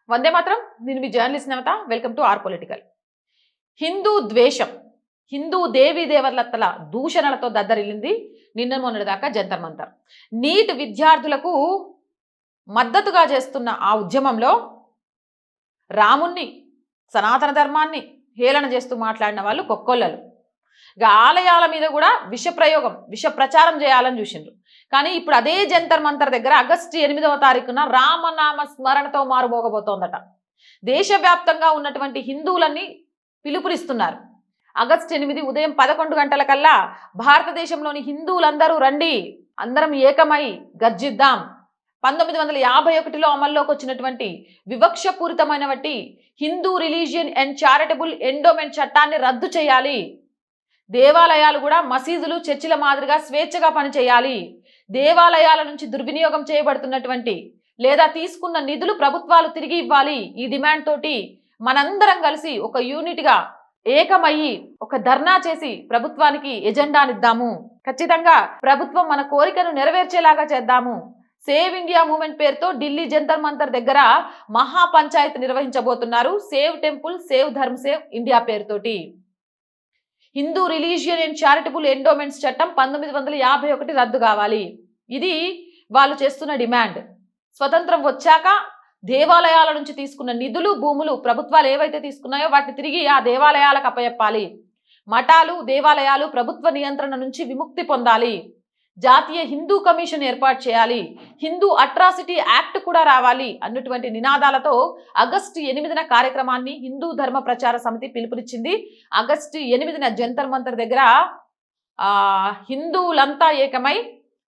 వందే మాత్రం. నేను మీ journalist Navata. Welcome to our political. Hindu ద్వేషం, హిందూ దేవీ దేవతల దూషణలతో దద్దరిల్లింది నిన్న మొన్నటిదాకా జంతర్ మంతర్. నీట్ విద్యార్థులకు మద్దతుగా చేస్తున్న ఆ ఉద్యమంలో రాముణ్ణి, సనాతన ధర్మాన్ని హేళన చేస్తూ మాట్లాడిన వాళ్ళు కొక్కొల్లలు. ఇక ఆలయాల మీద కూడా విష ప్రచారం చేయాలని చూసిండ్రు. కానీ ఇప్పుడు అదే జంతర్ మంతర్ దగ్గర ఆగస్టు 8వ తారీఖున రామనామ స్మరణతో మారుమోగబోతోందట. దేశవ్యాప్తంగా ఉన్నటువంటి హిందువులన్నీ పిలుపునిస్తున్నారు. ఆగస్టు 8 ఉదయం 11 గంటలకల్లా భారతదేశంలోని హిందువులందరూ రండి, అందరం ఏకమై గర్జిద్దాం. 1951లో అమల్లోకి వచ్చినటువంటి వివక్షపూరితమైనటువంటి Hindu religion and charitable endowment చట్టాన్ని రద్దు చేయాలి. దేవాలయాలు కూడా మసీదులు, చర్చిల మాదిరిగా స్వేచ్ఛగా పనిచేయాలి. దేవాలయాల నుంచి దుర్వినియోగం చేయబడుతున్నటువంటి లేదా తీసుకున్న నిధులు ప్రభుత్వాలు తిరిగి ఇవ్వాలి. ఈ డిమాండ్ తోటి మనందరం కలిసి ఒక యూనిట్గా ఏకమయ్యి ఒక ధర్నా చేసి ప్రభుత్వానికి ఎజెండానిద్దాము. ఖచ్చితంగా ప్రభుత్వం మన కోరికను నెరవేర్చేలాగా చేద్దాము. సేవ్ ఇండియా మూవ్మెంట్ పేరుతో ఢిల్లీ జంతర్ మంతర్ దగ్గర మహా పంచాయత్ నిర్వహించబోతున్నారు. Save temple, save dharm, save India పేరుతోటి. Hindu religion and charitable endowments చట్టం 1951 రద్దు కావాలి. ఇది వాళ్ళు చేస్తున్న డిమాండ్. స్వతంత్రం వచ్చాక దేవాలయాల నుంచి తీసుకున్న నిధులు, భూములు ప్రభుత్వాలు ఏవైతే తీసుకున్నాయో వాటిని తిరిగి ఆ దేవాలయాలకు అప్పచెప్పాలి. మఠాలు, దేవాలయాలు ప్రభుత్వ నియంత్రణ నుంచి విముక్తి పొందాలి. జాతీయ హిందూ కమిషన్ ఏర్పాటు చేయాలి. హిందూ అట్రాసిటీ యాక్ట్ కూడా రావాలి అన్నటువంటి నినాదాలతో ఆగస్టు 8న కార్యక్రమాన్ని హిందూ ధర్మ ప్రచార సమితి పిలుపునిచ్చింది. ఆగస్టు 8న జంతర్ మంతర్ దగ్గర హిందువులంతా ఏకమై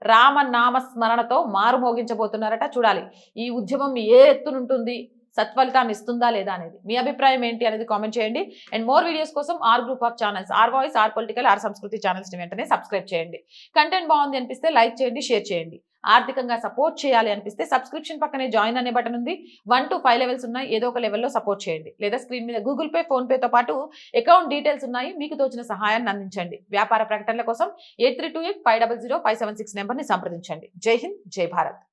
రామనామ స్మరణతో మారుమోగించబోతున్నారట. చూడాలి ఈ ఉద్యమం ఏ ఎత్తునుంటుంది, సత్ఫలితాన్ని ఇస్తుందా లేదా అనేది. మీ అభిప్రాయం ఏంటి అనేది కామెంట్ చేయండి. అండ్ మోర్ వీడియోస్ కోసం our group of channels, our voice, our political, our Samskriti ఛానల్స్ని వెంటనే సబ్స్క్రైబ్ చేయండి. కంటెంట్ బాగుంది అనిపిస్తే లైక్ చేయండి, షేర్ చేయండి. ఆర్థికంగా సపోర్ట్ చేయాలి అనిపిస్తే సబ్స్క్రిప్షన్ పక్కనే జాయిన్ అనే బటన్ ఉంది. 1 to 5 లెవెల్స్ ఉన్నాయి. ఏదో ఒక లెవెల్లో సపోర్ట్ చేయండి. లేదా స్క్రీన్ మీద గూగుల్ పే, ఫోన్ పేతో పాటు అకౌంట్ డీటెయిల్స్ ఉన్నాయి. మీకు తోచిన సహాయాన్ని అందించండి. వ్యాపార ప్రకటనల కోసం 8328500576 నెంబర్ని సంప్రదించండి. జై హింద్, జై భారత్.